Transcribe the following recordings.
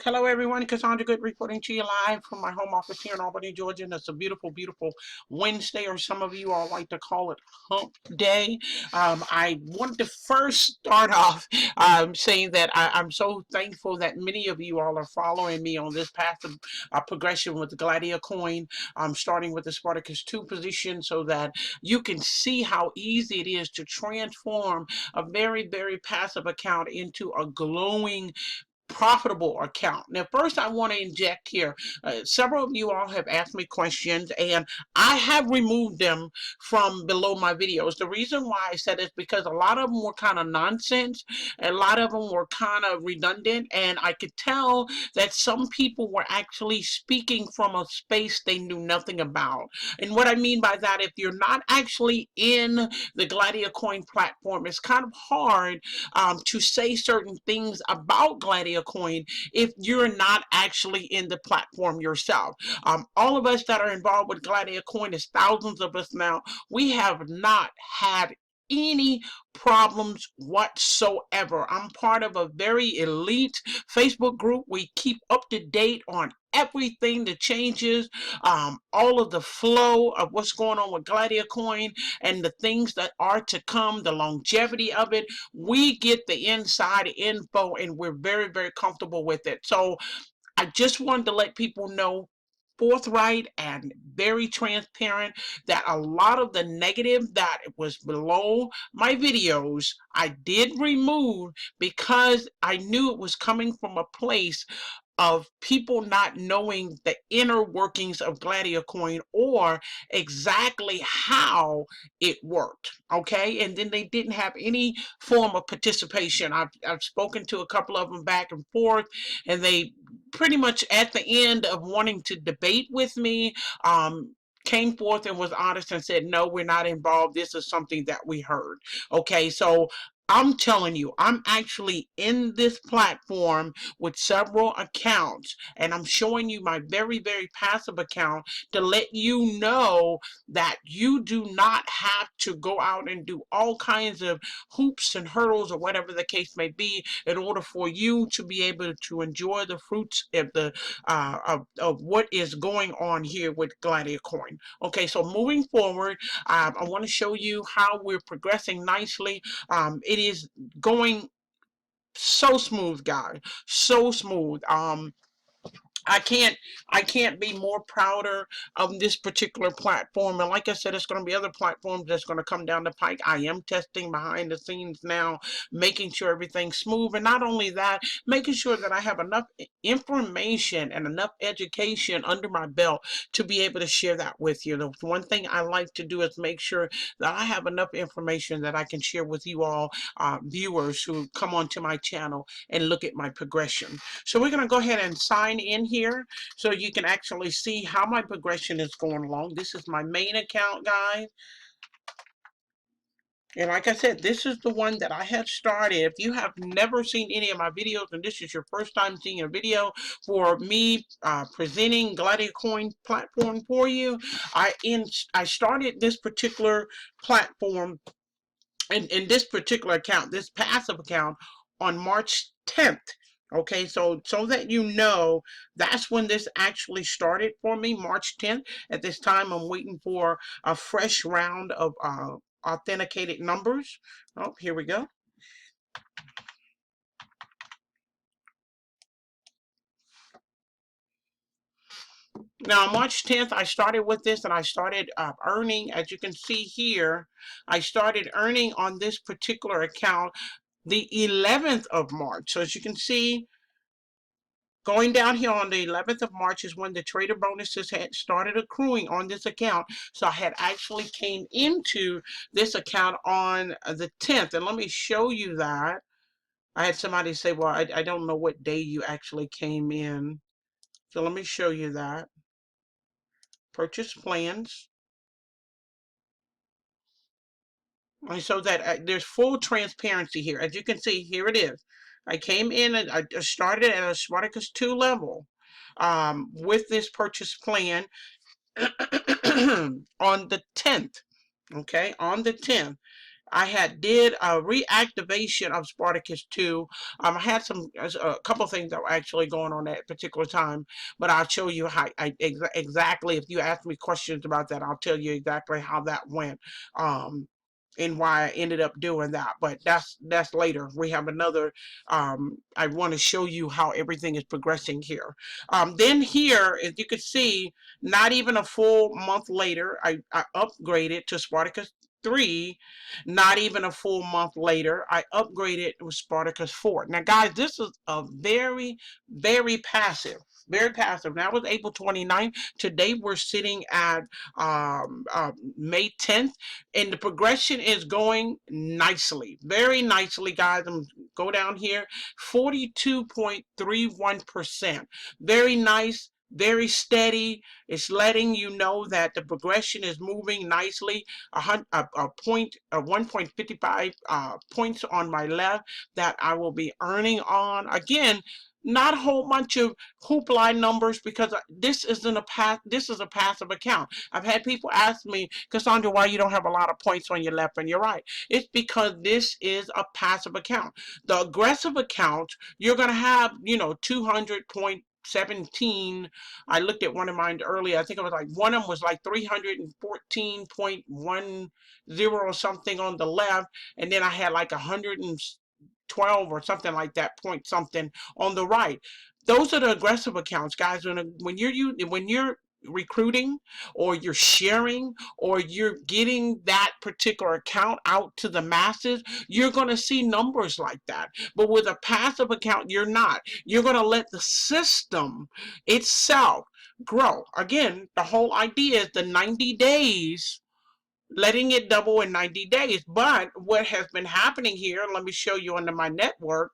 Hello, everyone. Cassandra Good reporting to you live from my home office here in Albany, Georgia. And it's a beautiful, beautiful Wednesday, or some of you all like to call it Hump Day. I want to first start off saying that I'm so thankful that many of you all are following me on this path of progression with the Gladiacoin, starting with the Spartacus 2 position, so that you can see how easy it is to transform a very, very passive account into a glowing profitable account. Now, first, I want to inject here. Several of you all have asked me questions, and I have removed them from below my videos. The reason why I said it is because a lot of them were kind of nonsense, a lot of them were kind of redundant, and I could tell that some people were actually speaking from a space they knew nothing about. And what I mean by that, if you're not actually in the Gladiacoin platform, it's kind of hard to say certain things about Gladiacoin if you're not actually in the platform yourself. All of us that are involved with Gladiacoin, is thousands of us now, we have not had any problems whatsoever. I'm part of a very elite Facebook group. We keep up to date on everything, the changes, all of the flow of what's going on with Gladiacoin and the things that are to come, the longevity of it. We get the inside info and we're very, very comfortable with it. So I just wanted to let people know, forthright and very transparent, that a lot of the negative that was below my videos I did remove, because I knew it was coming from a place of people not knowing the inner workings of Gladiacoin or exactly how it worked. Okay, and then they didn't have any form of participation. I've spoken to a couple of them back and forth, and they pretty much at the end of wanting to debate with me, came forth and was honest and said, no, we're not involved. This is something that we heard. Okay, so I'm telling you, I'm actually in this platform with several accounts, and I'm showing you my very, very passive account to let you know that you do not have to go out and do all kinds of hoops and hurdles, or whatever the case may be, in order for you to be able to enjoy the fruits of the of what is going on here with Gladiacoin. Okay, so moving forward, I want to show you how we're progressing nicely. It is going so smooth, guys, so smooth. I can't be more prouder of this particular platform. And like I said, it's going to be other platforms that's going to come down the pike. I am testing behind the scenes now, making sure everything's smooth. And not only that, making sure that I have enough information and enough education under my belt to be able to share that with you. The one thing I like to do is make sure that I have enough information that I can share with you all, viewers who come onto my channel and look at my progression. So we're going to go ahead and sign in here so you can actually see how my progression is going along. This is my main account, guys. And like I said, this is the one that I had started. If you have never seen any of my videos and this is your first time seeing a video for me presenting Gladiacoin platform for you, I started this particular platform in this particular account, this passive account, on March 10th. Okay, so that you know, that's when this actually started for me, March 10th. At this time, I'm waiting for a fresh round of authenticated numbers. Oh, here we go. Now, March 10th, I started with this, and I started earning, as you can see here, I started earning on this particular account the 11th of March. So as you can see, going down here on the 11th of March is when the trader bonuses had started accruing on this account. So I had actually came into this account on the 10th. And let me show you that. I had somebody say, well, I don't know what day you actually came in. So let me show you that. Purchase plans. And so that there's full transparency here. As you can see, here it is. I came in and I started at a Spartacus 2 level with this purchase plan on the 10th. Okay, on the 10th. I did a reactivation of Spartacus 2. I had a couple of things that were actually going on at particular time, but I'll show you how exactly. If you ask me questions about that, I'll tell you exactly how that went. And why I ended up doing that, but that's later. We have another. I want to show you how everything is progressing here. Then here, as you can see, not even a full month later, I upgraded to Spartacus 3. Not even a full month later, I upgraded to Spartacus 4. Now, guys, this is a very passive. Very passive. Now, it was April 29th. Today, we're sitting at May 10th, and the progression is going nicely, very nicely, guys. I'm go down here, 42.31%. Very nice, very steady. It's letting you know that the progression is moving nicely. A 1.55 points on my left that I will be earning on. Again, not a whole bunch of hoopla numbers, because this is a passive account. I've had people ask me, Cassandra, why you don't have a lot of points on your left and your right? It's because this is a passive account. The aggressive account, you're going to have, 200.17. I looked at one of mine earlier. I think it was like one of them was like 314.10 or something on the left, and then I had like 112 or something like that, point something on the right. Those are the aggressive accounts, guys. When you're recruiting, or you're sharing, or you're getting that particular account out to the masses, you're going to see numbers like that. But with a passive account, you're not. You're going to let the system itself grow. Again, the whole idea is the 90 days, letting it double in 90 days. But what has been happening here, let me show you under my network,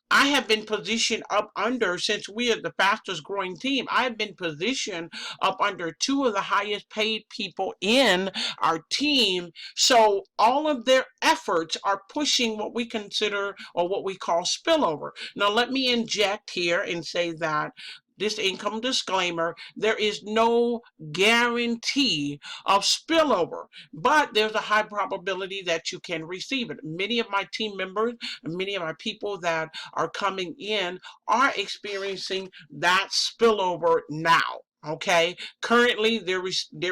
I have been positioned up under, since we are the fastest growing team, I have been positioned up under two of the highest paid people in our team. So all of their efforts are pushing what we consider, or what we call, spillover. Now let me inject here and say that this income disclaimer, there is no guarantee of spillover, but there's a high probability that you can receive it. Many of my team members and many of my people that are coming in are experiencing that spillover now. Okay, currently they're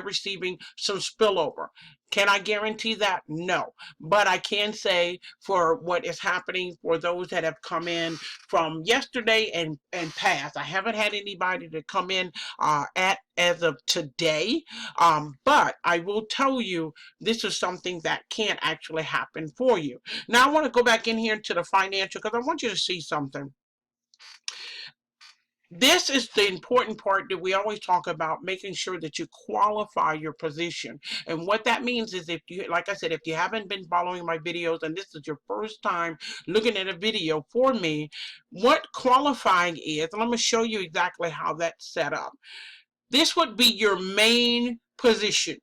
receiving some spillover. Can I guarantee that? No, but I can say for what is happening for those that have come in from yesterday and past. I haven't had anybody to come in as of today, but I will tell you this is something that can actually happen for you. Now I want to go back in here to the financial, because I want you to see something. This is the important part that we always talk about, making sure that you qualify your position. And what that means is, if you, like I said, if you haven't been following my videos and this is your first time looking at a video for me, what qualifying is, let me show you exactly how that's set up. This would be your main position.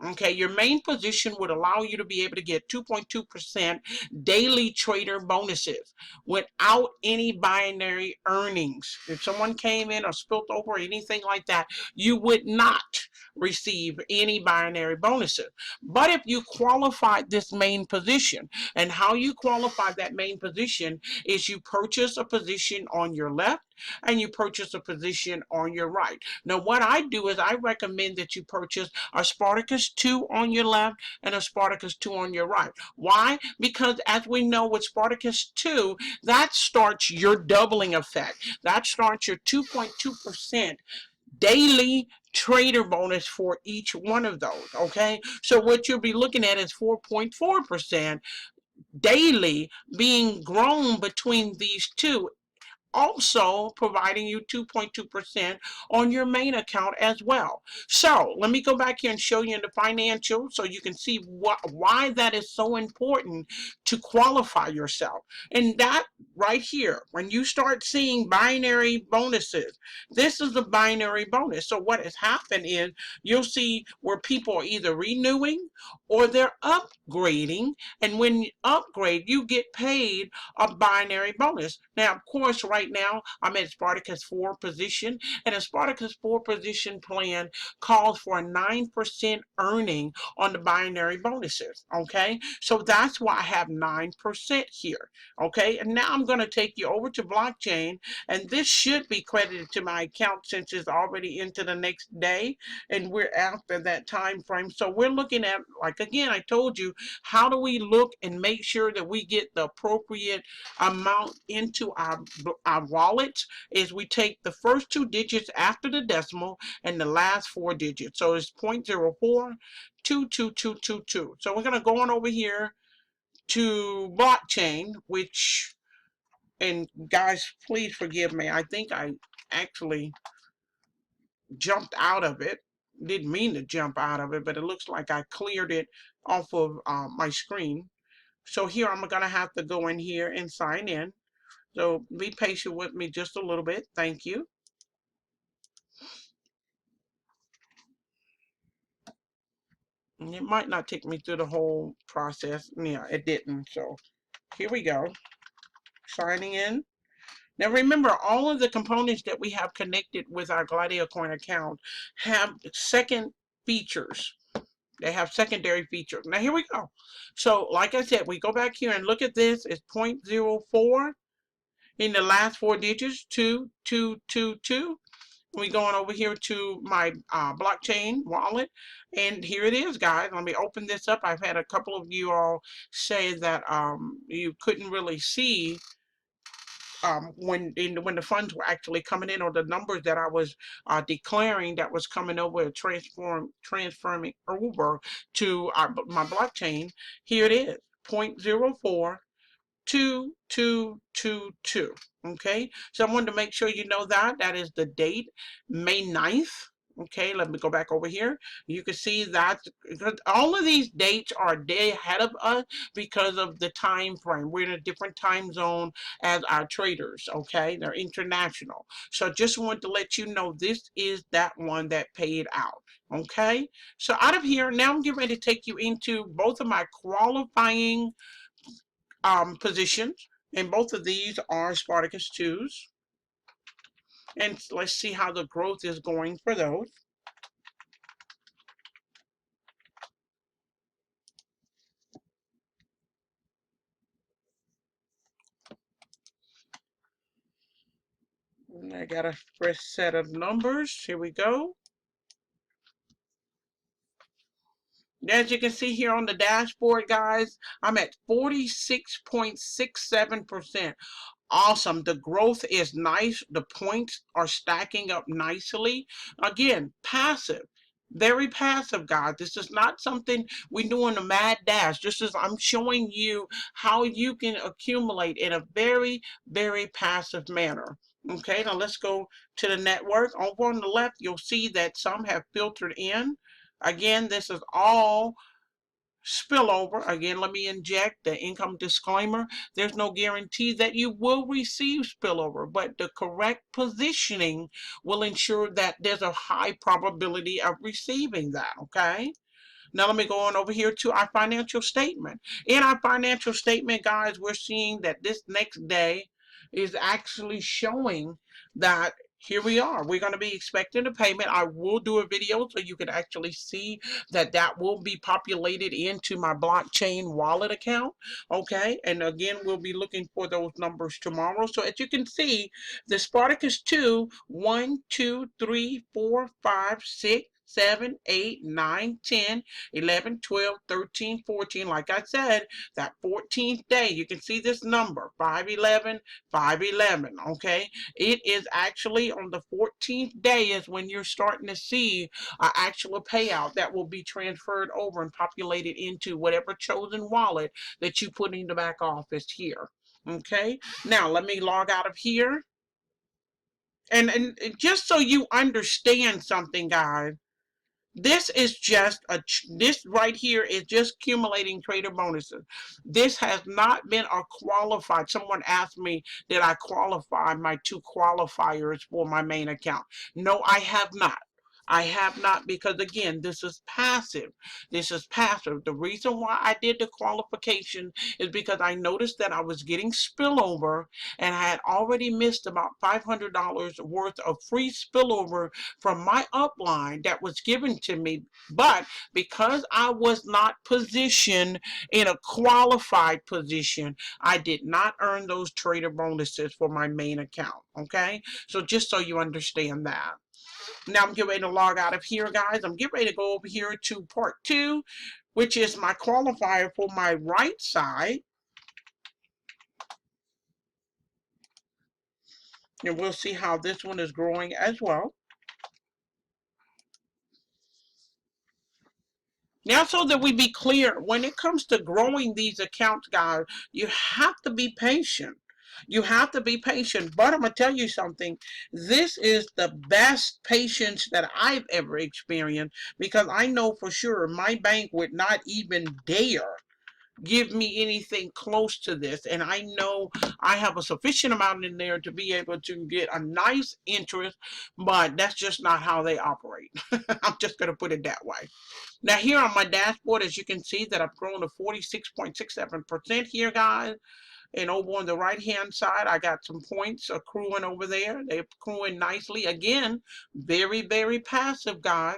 Okay, your main position would allow you to be able to get 2.2% daily trader bonuses without any binary earnings. If someone came in or spilt over or anything like that, you would not receive any binary bonuses. But if you qualified this main position, and how you qualify that main position is you purchase a position on your left and you purchase a position on your right. Now what I do is I recommend that you purchase a Spartacus 2 on your left and a Spartacus 2 on your right. Why? Because as we know with Spartacus 2, that starts your doubling effect. That starts your 2.2% daily trader bonus for each one of those. Okay, so what you'll be looking at is 4.4% daily being grown between these two, also providing you 2.2% on your main account as well. So let me go back here and show you in the financial so you can see why that is so important to qualify yourself. And that right here, when you start seeing binary bonuses, this is a binary bonus. So what has happened is you'll see where people are either renewing or they're upgrading, and when you upgrade you get paid a binary bonus. Now of course right right now, I'm at Spartacus 4 position, and a Spartacus 4 position plan calls for a 9% earning on the binary bonuses. Okay, so that's why I have 9% here. Okay, and now I'm going to take you over to blockchain, and this should be credited to my account since it's already into the next day, and we're after that time frame. So we're looking at, like again, I told you, how do we look and make sure that we get the appropriate amount into our wallet is we take the first 2 digits after the decimal and the last 4 digits. So it's 0.04222222. So we're going to go on over here to blockchain, which, and guys, please forgive me. I think I actually jumped out of it. Didn't mean to jump out of it, but it looks like I cleared it off of my screen. So here I'm going to have to go in here and sign in. So be patient with me just a little bit. Thank you. And it might not take me through the whole process. Yeah, it didn't. So here we go. Signing in. Now remember, all of the components that we have connected with our Gladiacoin account have second features. They have secondary features. Now here we go. So like I said, we go back here and look at this. It's 0.04 in the last 4 digits, 2222. We going over here to my blockchain wallet, and here it is, guys. Let me open this up. I've had a couple of you all say that you couldn't really see when the funds were actually coming in, or the numbers that I was declaring that was coming over, transferring over to my blockchain. Here it is, 0.042222. Okay, so I wanted to make sure you know that is the date, May 9th. Okay, let me go back over here. You can see that all of these dates are a day ahead of us because of the time frame. We're in a different time zone as our traders. Okay, they're international. So just wanted to let you know this is that one that paid out. Okay, so out of here, now I'm getting ready to take you into both of my qualifying positions, and both of these are Spartacus 2s. And let's see how the growth is going for those. And I got a fresh set of numbers. Here we go. As you can see here on the dashboard, guys, I'm at 46.67%. Awesome. The growth is nice. The points are stacking up nicely. Again, passive. Very passive, guys. This is not something we do in a mad dash. Just as I'm showing you how you can accumulate in a very, very passive manner. Okay, now let's go to the network. Over on the left, you'll see that some have filtered in. Again, this is all spillover. Again, let me inject the income disclaimer. There's no guarantee that you will receive spillover, but the correct positioning will ensure that there's a high probability of receiving that. Okay, now let me go on over here to our financial statement. In our financial statement, guys, we're seeing that this next day is actually showing that here we are. We're going to be expecting a payment. I will do a video so you can actually see that that will be populated into my blockchain wallet account. Okay, and again, we'll be looking for those numbers tomorrow. So as you can see, the Spartacus 2, 1, 2, 3, 4, 5, 6, 7, 8, 9, 10, 11, 12, 13, 14. Like I said, that 14th day, you can see this number, 511, 511. Okay, it is actually on the 14th day is when you're starting to see an actual payout that will be transferred over and populated into whatever chosen wallet that you put in the back office here. Okay, now let me log out of here. And just so you understand something, guys, this is just this right here is just accumulating trader bonuses. This has not been a qualified. Someone asked me, did I qualify my 2 qualifiers for my main account? No, I have not. I have not, because again, this is passive. This is passive. The reason why I did the qualification is because I noticed that I was getting spillover, and I had already missed about $500 worth of free spillover from my upline that was given to me. But because I was not positioned in a qualified position, I did not earn those trader bonuses for my main account. Okay, so just so you understand that. Now I'm getting ready to log out of here, guys. I'm getting ready to go over here to part 2, which is my qualifier for my right side. And we'll see how this one is growing as well. Now, so that we be clear, when it comes to growing these accounts, guys, you have to be patient. You have to be patient. But I'm going to tell you something. This is the best patience that I've ever experienced, because I know for sure my bank would not even dare give me anything close to this, and I know I have a sufficient amount in there to be able to get a nice interest, but that's just not how they operate. I'm just going to put it that way. Now here on my dashboard, as you can see, that I've grown to 46.67% here, guys. And over on the right hand side, I got some points accruing over there. They're accruing nicely. Again, very, very passive, guys.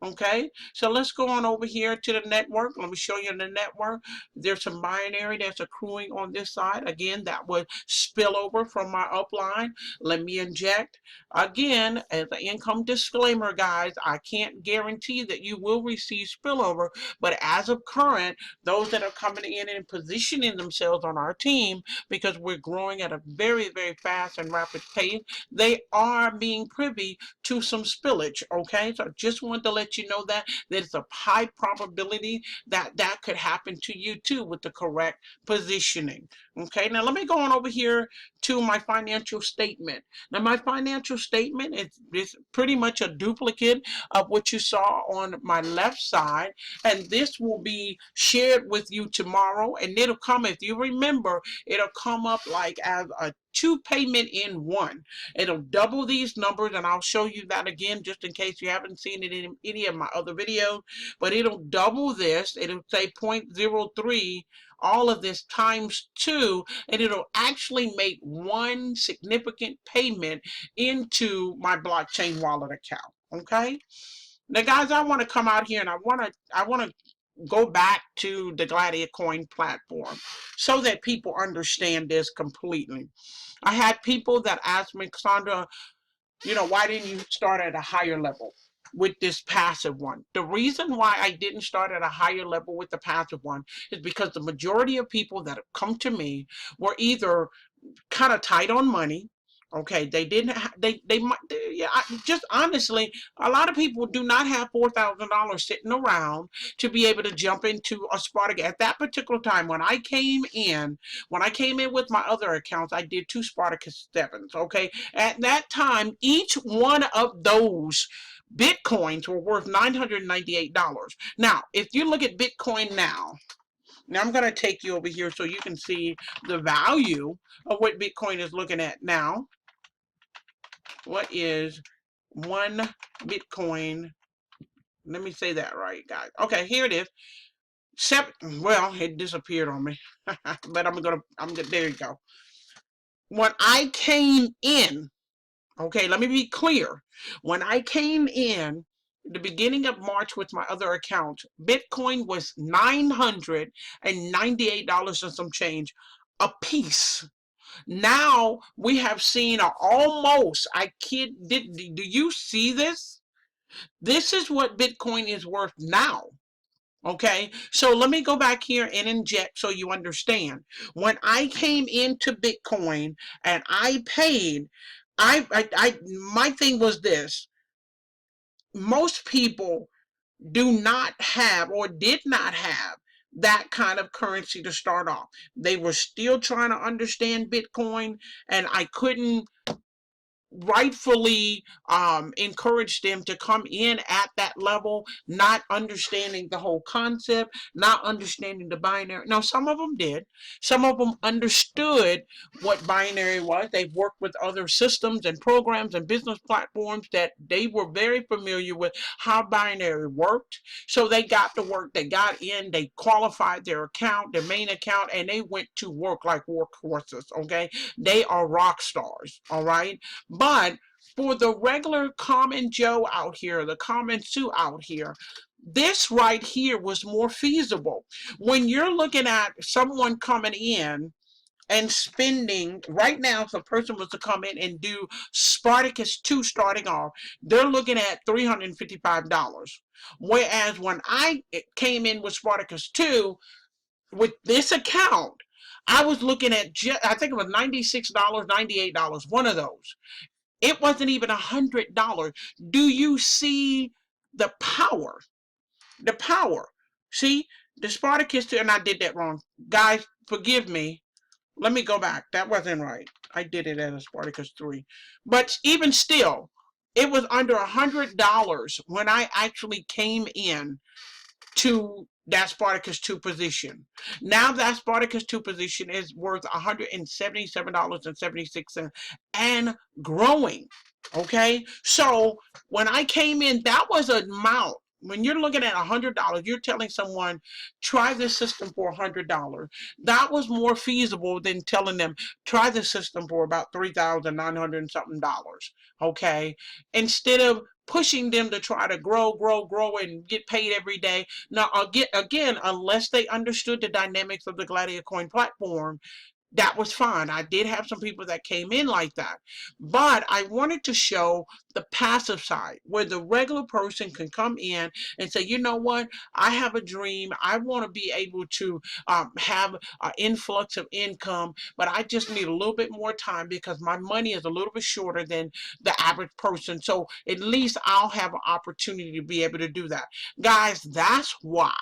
Okay, so let's go on over here to the network. Let me show you the network. There's some binary that's accruing on this side. Again, that would spill over from my upline. Let me inject. Again, as an income disclaimer, guys, I can't guarantee that you will receive spillover, but as of current, those that are coming in and positioning themselves on our team, because we're growing at a very, very fast and rapid pace, they are being privy to some spillage. Okay, so I just want to let you know that there's a high probability that that could happen to you too with the correct positioning. Okay, now let me go on over here to my financial statement. Now my financial statement is pretty much a duplicate of what you saw on my left side, and this will be shared with you tomorrow, and it'll come, if you remember, it'll come up like as a 2 payment in 1. It'll double these numbers, and I'll show you that again just in case you haven't seen it in any of my other videos. But it'll double this. It'll say 0.03, all of this times 2, and it'll actually make one significant payment into my blockchain wallet account. Okay. Now, guys, I want to come out here and I want to go back to the Gladiacoin platform so that people understand this completely. I had people that asked me, Cassandra, why didn't you start at a higher level with this passive one? The reason why I didn't start at a higher level with the passive one is because the majority of people that have come to me were either kind of tight on money. Okay, they didn't. They might. Yeah, just honestly, a lot of people do not have $4,000 sitting around to be able to jump into a Spartacus. At that particular time, when I came in with my other accounts, I did 2 Spartacus 7s. Okay, at that time, each one of those Bitcoins were worth $998. Now, if you look at Bitcoin now. Now I'm going to take you over here so you can see the value of what Bitcoin is looking at now. What is 1 Bitcoin? Let me say that right, guys. Okay, here it is. Well, it disappeared on me, but there you go. When I came in, okay, let me be clear. When I came in, the beginning of March with my other account, Bitcoin was $998 and some change a piece. Now we have seen almost, do you see this? This is what Bitcoin is worth now. Okay, so let me go back here and inject so you understand. When I came into Bitcoin and I paid, my thing was this. Most people do not have or did not have that kind of currency to start off. They were still trying to understand Bitcoin, and I couldn't rightfully encourage them to come in at that level, not understanding the whole concept, not understanding the binary. Now, some of them did. Some of them understood what binary was. They've worked with other systems and programs and business platforms that they were very familiar with how binary worked. So they got to work. They got in. They qualified their account, their main account, and they went to work like workhorses. Okay, they are rock stars. All right. But for the regular common Joe out here, the common Sue out here, this right here was more feasible. When you're looking at someone coming in and spending, right now, if a person was to come in and do Spartacus 2 starting off, they're looking at $355. Whereas when I came in with Spartacus 2, with this account, I was looking at, I think it was $96, $98, one of those. It wasn't even $100. Do you see the power? The power. See, the Spartacus, and I did that wrong. Guys, forgive me. Let me go back. That wasn't right. I did it as a Spartacus 3. But even still, it was under $100 when I actually came in to that Spartacus 2 position. Now that Spartacus 2 position is worth $177.76 and growing. Okay, so when I came in, that was an amount. When you're looking at $100, you're telling someone, try this system for $100. That was more feasible than telling them, try the system for about $3,900 and something dollars. Okay, instead of pushing them to try to grow and get paid every day. Now, again, unless they understood the dynamics of the Gladiacoin platform, that was fine. I did have some people that came in like that. But I wanted to show the passive side where the regular person can come in and say, you know what, I have a dream. I want to be able to have an influx of income, but I just need a little bit more time because my money is a little bit shorter than the average person. So at least I'll have an opportunity to be able to do that. Guys, that's why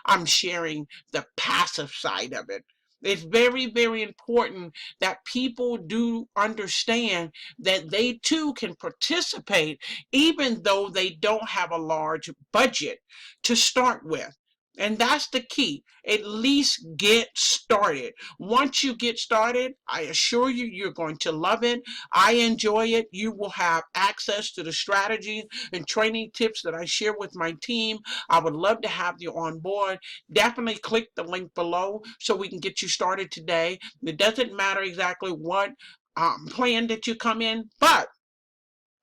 I'm sharing the passive side of it. It's very, very important that people do understand that they too can participate even though they don't have a large budget to start with. And that's the key. At least get started. Once you get started, I assure you, you're going to love it. I enjoy it. You will have access to the strategies and training tips that I share with my team. I would love to have you on board. Definitely click the link below so we can get you started today. It doesn't matter exactly what plan that you come in, but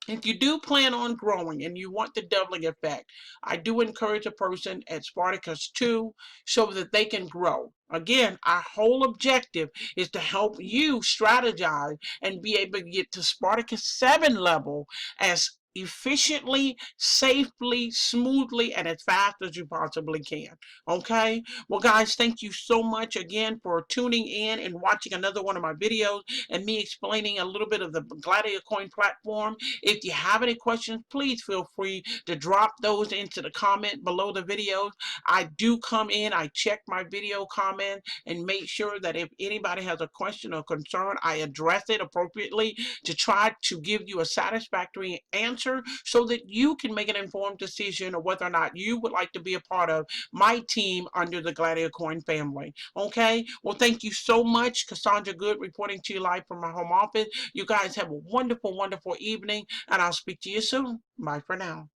if you do plan on growing and you want the doubling effect, I do encourage a person at Spartacus 2 so that they can grow. Again, our whole objective is to help you strategize and be able to get to Spartacus 7 level as efficiently, safely, smoothly, and as fast as you possibly can. Okay? Well, guys, thank you so much again for tuning in and watching another one of my videos and me explaining a little bit of the Gladiacoin platform. If you have any questions, please feel free to drop those into the comment below the videos. I do come in, I check my video comments and make sure that if anybody has a question or concern, I address it appropriately to try to give you a satisfactory answer so that you can make an informed decision of whether or not you would like to be a part of my team under the Gladiacoin family. Okay? Well, thank you so much. Cassandra Good reporting to you live from my home office. You guys have a wonderful, wonderful evening, and I'll speak to you soon. Bye for now.